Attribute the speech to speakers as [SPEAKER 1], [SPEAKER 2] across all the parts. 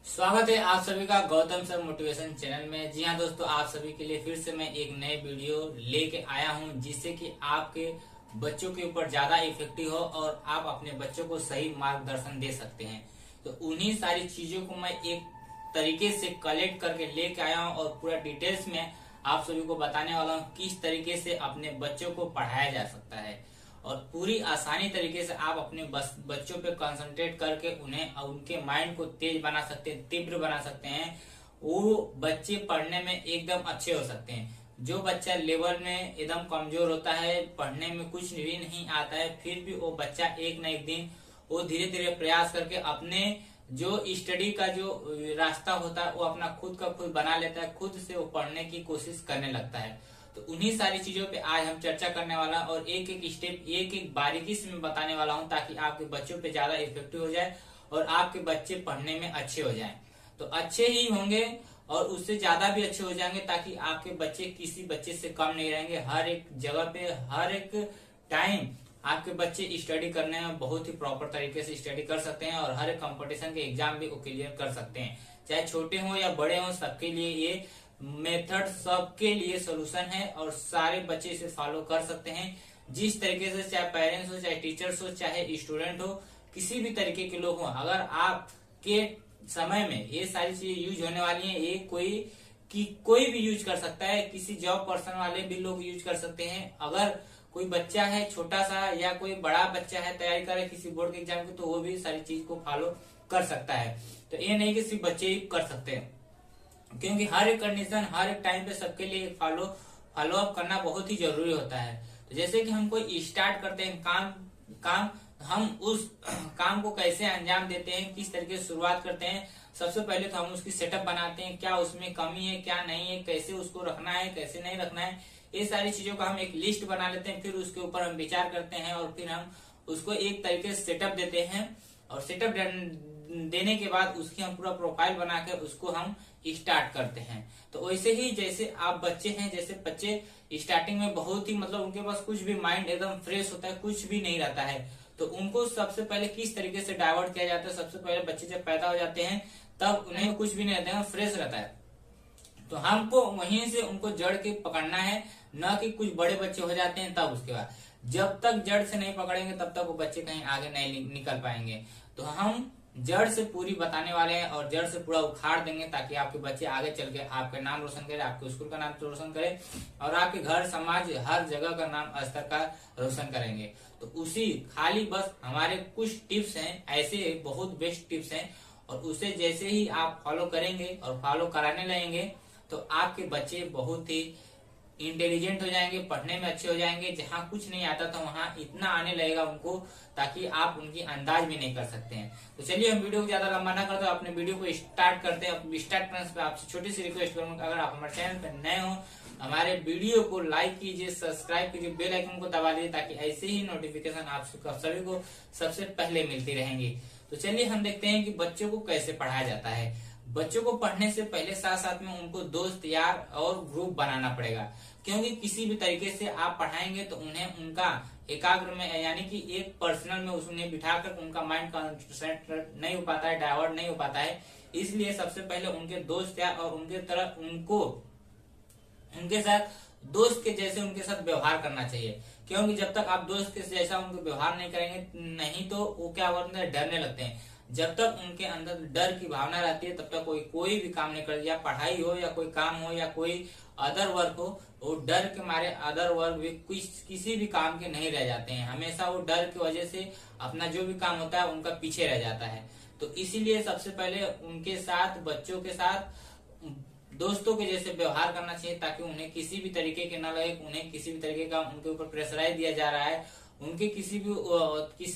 [SPEAKER 1] स्वागत है आप सभी का गौतम सर मोटिवेशन चैनल में। जी हाँ दोस्तों, आप सभी के लिए फिर से मैं एक नए वीडियो लेके आया हूँ जिससे कि आपके बच्चों के ऊपर ज्यादा इफेक्टिव हो और आप अपने बच्चों को सही मार्गदर्शन दे सकते हैं। तो उन्हीं सारी चीजों को मैं एक तरीके से कलेक्ट करके लेके आया हूँ और पूरा डिटेल्स में आप सभी को बताने वाला हूँ किस तरीके से अपने बच्चों को पढ़ाया जा सकता है और पूरी आसानी तरीके से आप अपने बच्चों पे कंसंट्रेट करके उन्हें उनके माइंड को तेज बना सकते हैं, तीव्र बना सकते हैं। वो बच्चे पढ़ने में एकदम अच्छे हो सकते हैं। जो बच्चा लेवल में एकदम कमजोर होता है, पढ़ने में कुछ भी नहीं आता है, फिर भी वो बच्चा एक न एक दिन वो धीरे धीरे प्रयास करके अपने जो स्टडी का जो रास्ता होता है वो अपना खुद का खुद बना लेता है, खुद से वो पढ़ने की कोशिश करने लगता है। तो उन्हीं सारी चीजों पे आज हम चर्चा करने वाला और एक एक स्टेप एक एक बारीकी से मैं बताने वाला हूं ताकि आपके बच्चों पे ज्यादा इफेक्टिव हो जाए और आपके बच्चे पढ़ने में अच्छे हो जाएं। तो अच्छे ही होंगे और उससे ज्यादा भी अच्छे हो जाएंगे ताकि आपके बच्चे किसी बच्चे से कम नहीं रहेंगे। हर एक जगह पे हर एक टाइम आपके बच्चे स्टडी करने में बहुत ही प्रॉपर तरीके से स्टडी कर सकते हैं और हर एक कंपटीशन के एग्जाम भी वो क्लियर कर सकते हैं। चाहे छोटे हों या बड़े हों, सबके लिए ये मेथड सबके लिए सोल्यूशन है और सारे बच्चे इसे फॉलो कर सकते हैं। जिस तरीके से चाहे पेरेंट्स हो, चाहे टीचर्स हो, चाहे स्टूडेंट हो, किसी भी तरीके के लोग हो, अगर आपके समय में ये सारी चीजें यूज होने वाली हैं, ये कोई भी यूज कर सकता है। किसी जॉब पर्सन वाले भी लोग यूज कर सकते हैं। अगर कोई बच्चा है छोटा सा या कोई बड़ा बच्चा है तैयारी कर रहा है किसी बोर्ड के एग्जाम की, तो वो भी सारी चीज को फॉलो कर सकता है। तो ये नहीं कि सिर्फ बच्चे ही कर सकते हैं, क्योंकि हर एक कंडीशन हर एक टाइम पे सबके लिए फॉलो अप करना बहुत ही जरूरी होता है। तो जैसे कि हम कोई स्टार्ट करते हैं काम हम उस काम को कैसे अंजाम देते हैं, किस तरीके से शुरुआत करते हैं। सबसे पहले तो हम उसकी सेटअप बनाते हैं, क्या उसमें कमी है क्या नहीं है, कैसे उसको रखना है कैसे नहीं रखना है। ये सारी चीजों का हम एक लिस्ट बना लेते हैं, फिर उसके ऊपर हम विचार करते हैं और फिर हम उसको एक तरीके से सेटअप देते हैं और सेटअप देने के बाद उसकी हम पूरा प्रोफाइल बना के उसको हम स्टार्ट करते हैं। तो वैसे ही जैसे आप बच्चे हैं, जैसे बच्चे स्टार्टिंग में बहुत ही उसके पास कुछ भी माइंड एकदम फ्रेश होता है, कुछ भी नहीं रहता है, तो उनको सबसे पहले किस तरीके से डाइवर्ट किया जाता है। सबसे पहले बच्चे जब पैदा हो जाते हैं तब उन्हें कुछ भी नहीं रहता है, फ्रेश रहता है। तो हमको वहीं से उनको जड़ के पकड़ना है, न कि कुछ बड़े बच्चे हो जाते हैं तब उसके बाद। जब तक जड़ से नहीं पकड़ेंगे तब तक वो बच्चे कहीं आगे नहीं निकल पाएंगे। तो हम जड़ से पूरी बताने वाले हैं और जड़ से पूरा उखाड़ देंगे ताकि आपके बच्चे आगे चल के आपका नाम रोशन करे, आपके स्कूल का नाम रोशन करे और आपके घर समाज हर जगह का नाम स्तर का रोशन करेंगे। तो उसी खाली बस हमारे कुछ टिप्स हैं, ऐसे बहुत बेस्ट टिप्स हैं और उसे जैसे ही आप फॉलो करेंगे और फॉलो कराने लगेंगे तो आपके बच्चे बहुत ही इंटेलिजेंट हो जाएंगे, पढ़ने में अच्छे हो जाएंगे। जहाँ कुछ नहीं आता था वहाँ इतना आने लगेगा उनको ताकि आप उनकी अंदाज भी नहीं कर सकते हैं। तो चलिए हम वीडियो को ज्यादा लंबा ना करते, अपने वीडियो को स्टार्ट करते हैं। स्टार्ट करने से आपसे छोटी सी रिक्वेस्ट करूंगा, अगर आप हमारे चैनल पर नए हो हमारे वीडियो को लाइक कीजिए, सब्सक्राइब कीजिए, बेल आइकन को दबा दीजिए ताकि ऐसे ही नोटिफिकेशन आप सभी को सबसे पहले मिलती रहेंगी। तो चलिए हम देखते हैं कि बच्चों को कैसे पढ़ाया जाता है। बच्चों को पढ़ने से पहले साथ साथ में उनको दोस्त यार और ग्रुप बनाना पड़ेगा, क्योंकि किसी भी तरीके से आप पढ़ाएंगे तो उन्हें उनका एकाग्र में यानी कि एक पर्सनल में उन्हें बिठाकर उनका माइंड कंसंट्रेट नहीं हो पाता है, डाइवर्ट नहीं हो पाता है। इसलिए सबसे पहले उनके दोस्त यार और उनके तरह उनके साथ दोस्त के जैसे उनके साथ व्यवहार करना चाहिए, क्योंकि जब तक आप दोस्त के जैसा उनको व्यवहार नहीं करेंगे नहीं तो वो क्या होता है, डरने लगते हैं। जब तक उनके अंदर डर की भावना रहती है तब तक कोई भी काम नहीं करते, या पढ़ाई हो या कोई काम हो या कोई अदर वर्क हो, वो डर के मारे अदर वर्क भी किसी भी काम के नहीं रह जाते हैं। हमेशा वो डर की वजह से अपना जो भी काम होता है उनका पीछे रह जाता है। तो इसीलिए सबसे पहले उनके साथ बच्चों के साथ दोस्तों के जैसे व्यवहार करना चाहिए ताकि उन्हें किसी भी तरीके के न लगे, उन्हें किसी भी तरीके का उनके ऊपर प्रेशराइज दिया जा रहा है, उनके किसी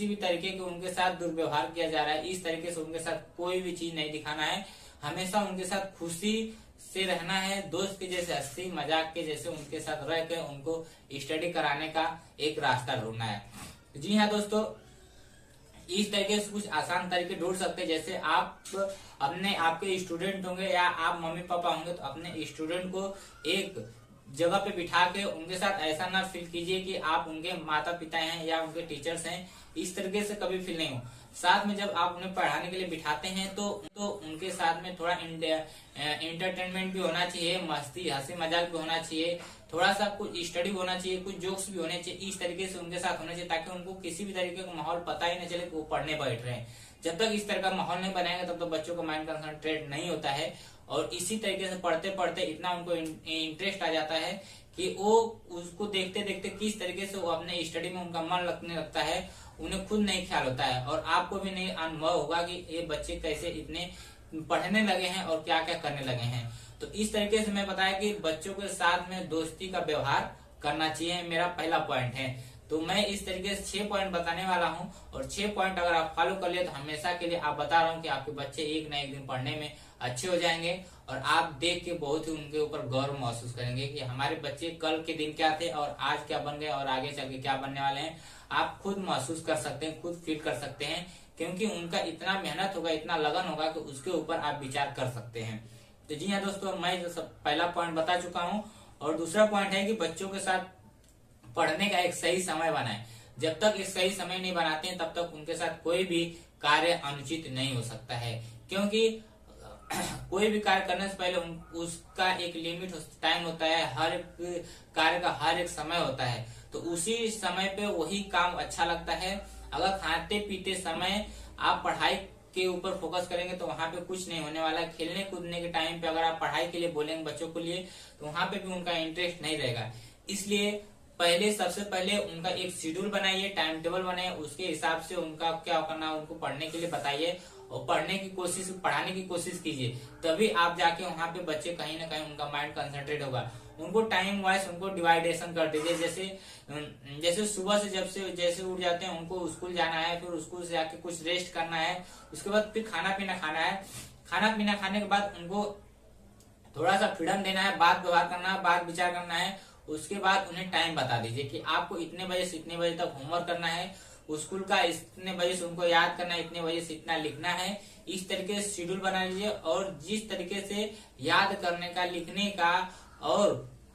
[SPEAKER 1] भी तरीके के उनके साथ दुर्व्यवहार किया जा रहा है। इस तरीके से उनके साथ कोई भी चीज नहीं दिखाना है, हमेशा उनके साथ खुशी से रहना है, दोस्त के जैसे हंसी मजाक के जैसे उनके साथ रह कर उनको स्टडी कराने का एक रास्ता ढूंढना है। जी हाँ दोस्तों, इस तरीके से कुछ आसान तरीके ढूंढ सकते हैं। जैसे आप अपने आपके स्टूडेंट होंगे या आप मम्मी पापा होंगे तो अपने स्टूडेंट को एक जगह पे बिठा के उनके साथ ऐसा ना फील कीजिए कि आप उनके माता पिता हैं या उनके टीचर्स हैं, इस तरीके से कभी फील नहीं हो। साथ में जब आप उन्हें पढ़ाने के लिए बिठाते हैं तो उनके साथ में थोड़ा इंटरटेनमेंट भी होना चाहिए, मस्ती हंसी मजाक भी होना चाहिए, थोड़ा सा कुछ स्टडी होना चाहिए, कुछ जोक्स भी होने चाहिए। इस तरीके से उनके साथ होना चाहिए ताकि उनको किसी भी तरीके का माहौल पता ही नहीं चले कि वो पढ़ने बैठ रहे हैं। जब तक इस तरह का माहौल नहीं बनाएंगे तब तक बच्चों का माइंड कंसंट्रेट नहीं होता है, और इसी तरीके से पढ़ते पढ़ते इतना उनको इंटरेस्ट आ जाता है कि वो उसको देखते देखते किस तरीके से वो अपने स्टडी में उनका मन लगने लगता है, उन्हें खुद नहीं ख्याल होता है, और आपको भी नहीं अनुभव होगा कि ये बच्चे कैसे इतने पढ़ने लगे हैं और क्या क्या करने लगे हैं। तो इस तरीके से मैं बताया कि बच्चों के साथ में दोस्ती का व्यवहार करना चाहिए, मेरा पहला पॉइंट है। तो मैं इस तरीके से 6 पॉइंट बताने वाला हूं, और 6 पॉइंट अगर आप फॉलो कर लिए तो हमेशा के लिए आप बता रहा हूं कि आपके बच्चे एक ना एक दिन पढ़ने में अच्छे हो जाएंगे, और आप देख के बहुत ही उनके ऊपर गौरव महसूस करेंगे कि हमारे बच्चे कल के दिन क्या थे और आज क्या बन गए और आगे चल के क्या बनने वाले हैं। आप खुद महसूस कर सकते हैं, खुद फील कर सकते हैं, क्योंकि उनका इतना मेहनत होगा, इतना लगन होगा कि उसके ऊपर आप विचार कर सकते हैं। तो जी हाँ दोस्तों, मैं जो पहला पॉइंट बता चुका हूँ, और दूसरा पॉइंट है कि बच्चों के साथ पढ़ने का एक सही समय बनाएं। जब तक एक सही समय नहीं बनाते हैं तब तक उनके साथ कोई भी कार्य अनुचित नहीं हो सकता है, क्योंकि कोई भी कार्य करने से पहले उसका एक लिमिट टाइम होता है, हर एक कार्य का हर एक समय होता है, तो उसी समय पे वही काम अच्छा लगता है। अगर खाते पीते समय आप पढ़ाई के ऊपर फोकस करेंगे तो वहां पे कुछ नहीं होने वाला है। खेलने कूदने के टाइम पे अगर आप पढ़ाई के लिए बोलेंगे बच्चों के लिए तो वहां पे भी उनका इंटरेस्ट नहीं रहेगा। इसलिए सबसे पहले उनका एक शेड्यूल बनाइए, टाइम टेबल बनाइए, उसके हिसाब से उनका क्या करना है उनको पढ़ने के लिए बताइए, और पढ़ाने की कोशिश कीजिए, तभी आप जाके वहां पे बच्चे कहीं ना कहीं उनका माइंड कंसंट्रेट होगा। उनको टाइम वाइज उनको डिवाइडेशन कर दीजिए, जैसे सुबह से जैसे उठ जाते हैं उनको स्कूल जाना है, फिर स्कूल से जाके कुछ रेस्ट करना है, उसके बाद फिर खाना पीना खाना है, खाना पीना खाने के बाद उनको थोड़ा सा फ्रीडम देना है, बात व्यवहार करना है, बात विचार करना है। उसके बाद उन्हें टाइम बता दीजिए कि आपको इतने बजे से इतने बजे तक होमवर्क करना है, स्कूल का इतने बजे से उनको याद करना है, इतने बजे से इतना लिखना है। इस तरीके से शेड्यूल बना लीजिए, और जिस तरीके से याद करने का, लिखने का और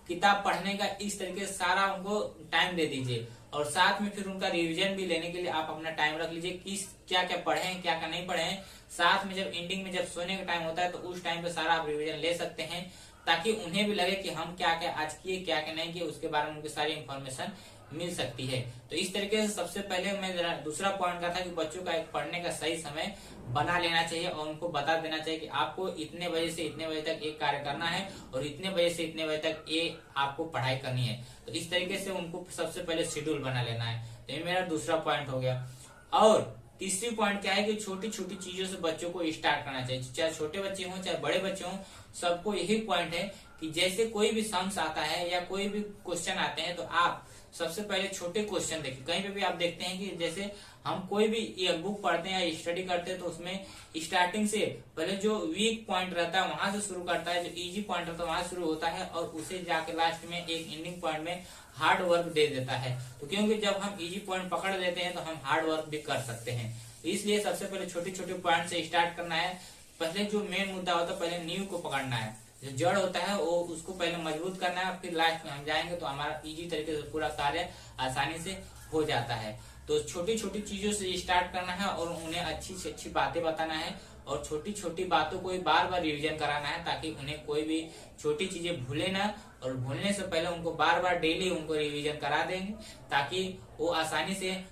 [SPEAKER 1] किताब पढ़ने का, इस तरीके से सारा उनको टाइम दे दीजिए, और साथ में फिर उनका रिवीजन भी लेने के लिए आप अपना टाइम रख लीजिए कि क्या क्या पढ़े हैं, क्या क्या नहीं पढ़े हैं। साथ में जब एंडिंग में जब सोने का टाइम होता है तो उस टाइम पे सारा आप रिवीजन ले सकते हैं, ताकि उन्हें भी लगे कि हम क्या क्या आज किए, क्या क्या नहीं किए, उसके बारे में उनकी सारी इन्फॉर्मेशन मिल सकती है। तो इस तरीके से सबसे पहले मैं दूसरा पॉइंट का था कि बच्चों का एक पढ़ने का सही समय बना लेना चाहिए, और उनको बता देना चाहिए कि आपको इतने बजे से इतने बजे तक एक कार्य करना है, और इतने बजे से इतने बजे तक ये आपको पढ़ाई करनी है। तो इस तरीके से उनको सबसे पहले शेड्यूल बना लेना है। तो ये मेरा दूसरा पॉइंट हो गया। और तीसरी पॉइंट क्या है कि छोटी छोटी चीजों से बच्चों को स्टार्ट करना चाहिए, चाहे छोटे बच्चे हों चाहे बड़े बच्चे हों, सबको यही पॉइंट है कि जैसे कोई भी सम्स आता है या कोई भी क्वेश्चन आते हैं तो आप सबसे पहले छोटे क्वेश्चन देखिए। कहीं पे भी आप देखते हैं कि जैसे हम कोई भी ये बुक पढ़ते हैं या स्टडी करते हैं तो उसमें स्टार्टिंग से पहले जो वीक पॉइंट रहता है वहां से शुरू करता है, जो इजी पॉइंट रहता है वहां शुरू होता है, और उसे जाके लास्ट में एक एंडिंग पॉइंट में हार्ड वर्क दे देता है। तो क्योंकि जब हम इजी पॉइंट पकड़ लेते हैं तो हम हार्ड वर्क भी कर सकते हैं। तो इसलिए सबसे पहले छोटे छोटे पॉइंट से स्टार्ट करना है। पहले जो मेन मुद्दा होता है, पहले नींव को पकड़ना है, जो जड़ होता है वो उसको पहले मजबूत करना है, फिर लास्ट में हम जाएंगे तो हमारा इजी तरीके से पूरा कार्य आसानी से हो जाता है। तो छोटी छोटी चीजों से स्टार्ट करना है, और उन्हें अच्छी से अच्छी बातें बताना है, और छोटी छोटी बातों को बार बार रिवीजन कराना है, ताकि उन्हें कोई भी छोटी चीजें भूले ना, और भूलने से पहले उनको बार बार डेली उनको रिवीजन करा देंगे, ताकि वो आसानी से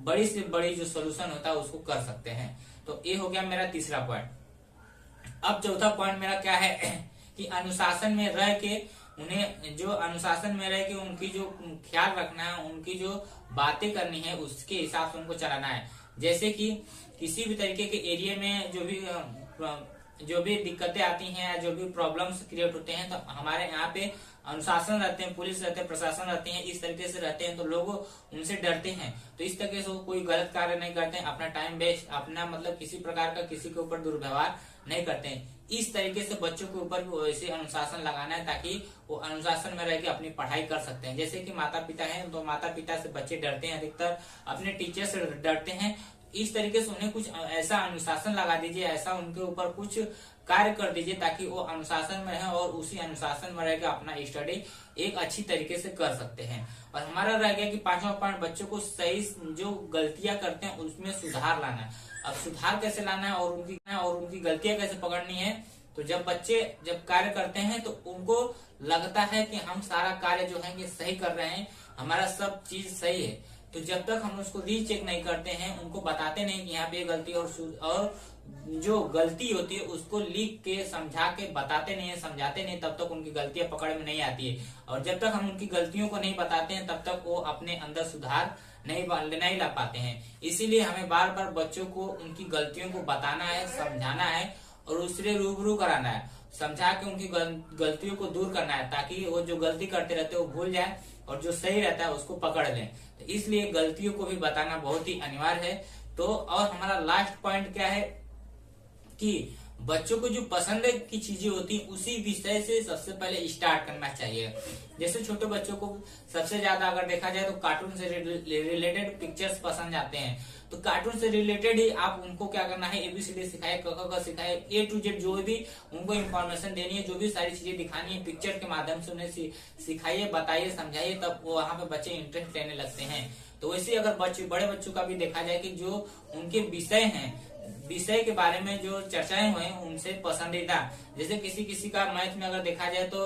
[SPEAKER 1] बड़ी जो सोल्यूशन होता है उसको कर सकते हैं। तो ये हो गया मेरा तीसरा पॉइंट। अब चौथा पॉइंट मेरा क्या है कि अनुशासन में रह के उनकी जो ख्याल रखना है, उनकी जो बातें करनी है उसके हिसाब से उनको चलाना है। जैसे कि किसी भी तरीके के एरिया में जो भी दिक्कतें आती हैं, जो भी प्रॉब्लम्स क्रिएट होते हैं, तो हमारे यहाँ पे अनुशासन रहते हैं, पुलिस रहते हैं, प्रशासन रहते हैं, इस तरीके से रहते हैं, तो लोग उनसे डरते हैं। तो इस तरीके से वो कोई गलत कार्य नहीं करते हैं, अपना टाइम वेस्ट, अपना मतलब किसी प्रकार का किसी के ऊपर दुर्व्यवहार नहीं करते हैं। इस तरीके से बच्चों के ऊपर भी वैसे अनुशासन लगाना है, ताकि वो अनुशासन में रह के अपनी पढ़ाई कर सकते हैं। जैसे कि माता पिता हैं तो माता पिता से बच्चे डरते हैं, अधिकतर अपने टीचर से डरते हैं। इस तरीके से उन्हें कुछ ऐसा अनुशासन लगा दीजिए, ऐसा उनके ऊपर कुछ कार्य कर दीजिए, ताकि वो अनुशासन में रहे और उसी अनुशासन में रहकर अपना स्टडी एक अच्छी तरीके से कर सकते हैं। और हमारा रह गया कि पांचवा पॉइंट, बच्चों को सही जो गलतियां करते हैं उसमें सुधार लाना है। अब सुधार कैसे लाना है और उनकी गलतियां कैसे पकड़नी है। तो जब बच्चे जब कार्य करते हैं तो उनको लगता है कि हम सारा कार्य जो है ये सही कर रहे हैं, हमारा सब चीज सही है। तो जब तक हम उसको रीचेक नहीं करते हैं, उनको बताते नहीं कि यहाँ पे गलती और जो गलती होती है उसको लिख के समझा के बताते नहीं है, समझाते नहीं, तब तक उनकी गलतियां पकड़ में नहीं आती है। और जब तक हम उनकी गलतियों को नहीं बताते हैं तब तक वो अपने अंदर सुधार नहीं ला पाते हैं। इसीलिए हमें बार बार बच्चों को उनकी गलतियों को बताना है, समझाना है और उससे रूबरू कराना है, समझा के उनकी गलतियों को दूर करना है, ताकि वो जो गलती करते रहते हैं वो भूल जाए और जो सही रहता है उसको पकड़ लें। तो इसलिए गलतियों को भी बताना बहुत ही अनिवार्य है। तो और हमारा लास्ट पॉइंट क्या है कि बच्चों को जो पसंद की चीजें होती हैं उसी विषय से सबसे पहले स्टार्ट करना चाहिए। जैसे छोटे बच्चों को सबसे ज्यादा अगर देखा जाए तो कार्टून से रिलेटेड पिक्चर्स पसंद आते हैं, तो कार्टून से रिलेटेड ही आप उनको क्या करना है, ABCD सिखाए, क सिखाए, A to Z जो भी उनको इन्फॉर्मेशन देनी है, जो भी सारी चीजें दिखानी है पिक्चर के माध्यम से उन्हें सिखाइए, बताइए, समझाइए, तब वहां पे बच्चे इंटरेस्ट लेने लगते हैं। तो वैसे अगर बड़े बच्चों का भी देखा जाए कि जो उनके विषय के बारे में जो चर्चाएं हुई उनसे पसंदीदा, जैसे किसी का मैथ में अगर देखा जाए तो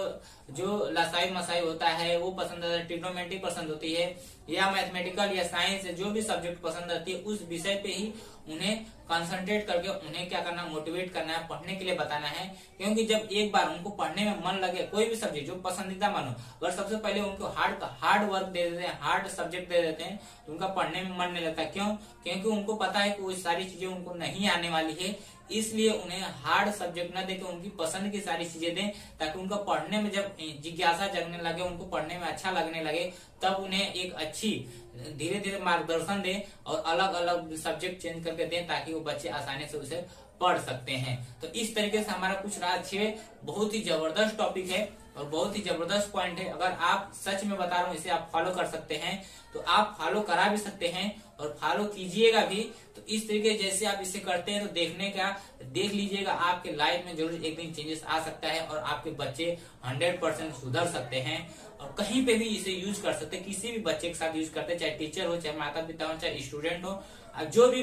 [SPEAKER 1] जो लसाई मसाई होता है वो पसंद आता है, ट्रिग्नोमेट्री पसंद होती है, या मैथमेटिकल या साइंस जो भी सब्जेक्ट पसंद आती है उस विषय पे ही उन्हें कंसंट्रेट करके उन्हें क्या करना, मोटिवेट करना है, पढ़ने के लिए बताना है। क्योंकि जब एक बार उनको पढ़ने में मन लगे, कोई भी सब्जेक्ट जो पसंदीदा मानो, अगर सबसे पहले उनको हार्ड वर्क दे देते हैं, हार्ड सब्जेक्ट दे देते हैं, तो उनका पढ़ने में मन नहीं लगता। क्यों? क्योंकि उनको पता है कि वो सारी चीजें उनको नहीं आने वाली है, इसलिए उन्हें हार्ड सब्जेक्ट न देकर उनकी पसंद की सारी चीजें दें, ताकि उनका पढ़ने में जब जिज्ञासा जगने लगे, उनको पढ़ने में अच्छा लगने लगे, तब उन्हें एक अच्छी धीरे धीरे मार्गदर्शन दें और अलग अलग सब्जेक्ट चेंज करके दें, ताकि वो बच्चे आसानी से उसे पढ़ सकते हैं। तो इस तरीके से हमारा कुछ रहा 6 बहुत ही जबरदस्त टॉपिक है और बहुत ही जबरदस्त पॉइंट है। अगर आप सच में बता रहा हूँ इसे आप फॉलो कर सकते हैं, तो आप फॉलो करा भी सकते हैं और फॉलो कीजिएगा भी। तो इस तरीके जैसे आप इसे करते हैं तो देख लीजिएगा आपके लाइफ में जरूर एक दिन चेंजेस आ सकता है और आपके बच्चे 100% सुधर सकते हैं और कहीं पे भी इसे यूज कर सकते हैं। किसी भी बच्चे के साथ यूज करते हैं, चाहे टीचर हो, चाहे माता पिता हो, चाहे स्टूडेंट हो, जो भी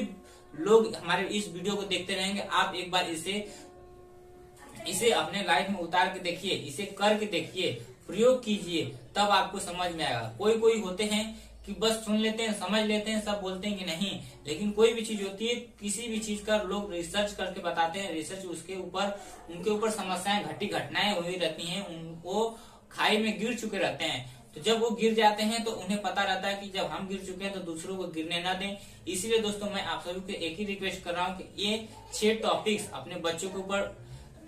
[SPEAKER 1] लोग हमारे इस वीडियो को देखते रहेंगे, आप एक बार इसे अपने लाइफ में उतार के देखिए, इसे करके देखिए, प्रयोग कीजिए, तब आपको समझ में आएगा। कोई होते हैं कि बस सुन लेते हैं, समझ लेते हैं, सब बोलते हैं कि नहीं, लेकिन कोई भी चीज होती है, किसी भी चीज का लोग रिसर्च करके बताते हैं, रिसर्च उनके ऊपर समस्याएं घटनाएं हुई रहती हैं, उनको खाई में गिर चुके रहते हैं। तो जब वो गिर जाते हैं तो उन्हें पता रहता है कि जब हम गिर चुके हैं तो दूसरों को गिरने ना दें। इसीलिए दोस्तों मैं आप सभी को एक ही रिक्वेस्ट कर रहा हूँ कि ये 6 टॉपिक्स अपने बच्चों के ऊपर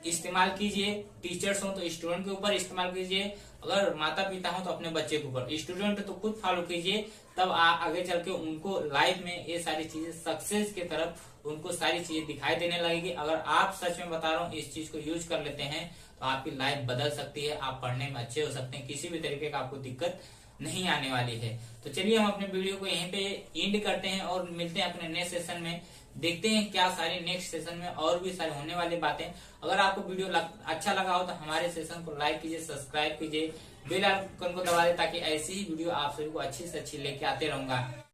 [SPEAKER 1] इस्तेमाल कीजिए, टीचर्स हो तो स्टूडेंट के ऊपर इस्तेमाल कीजिए, अगर माता पिता हो तो अपने बच्चे के ऊपर, स्टूडेंट तो खुद फॉलो कीजिए, तब आगे चल के उनको लाइफ में ये सारी चीजें सक्सेस की तरफ उनको सारी चीजें दिखाई देने लगेगी। अगर आप सच में बता रहा हूँ इस चीज को यूज कर लेते हैं तो आपकी लाइफ बदल सकती है, आप पढ़ने में अच्छे हो सकते हैं, किसी भी तरीके का आपको दिक्कत नहीं आने वाली है। तो चलिए हम अपने वीडियो को यहीं पे एंड करते हैं और मिलते हैं अपने नेक्स्ट सेशन में, देखते हैं क्या सारी नेक्स्ट सेशन में और भी सारी होने वाली बातें। अगर आपको वीडियो अच्छा लगा हो तो हमारे सेशन को लाइक कीजिए, सब्सक्राइब कीजिए, बेल आइकन को दबा दे, ताकि ऐसी ही वीडियो आप सभी को अच्छी से अच्छी लेके आते रहूंगा।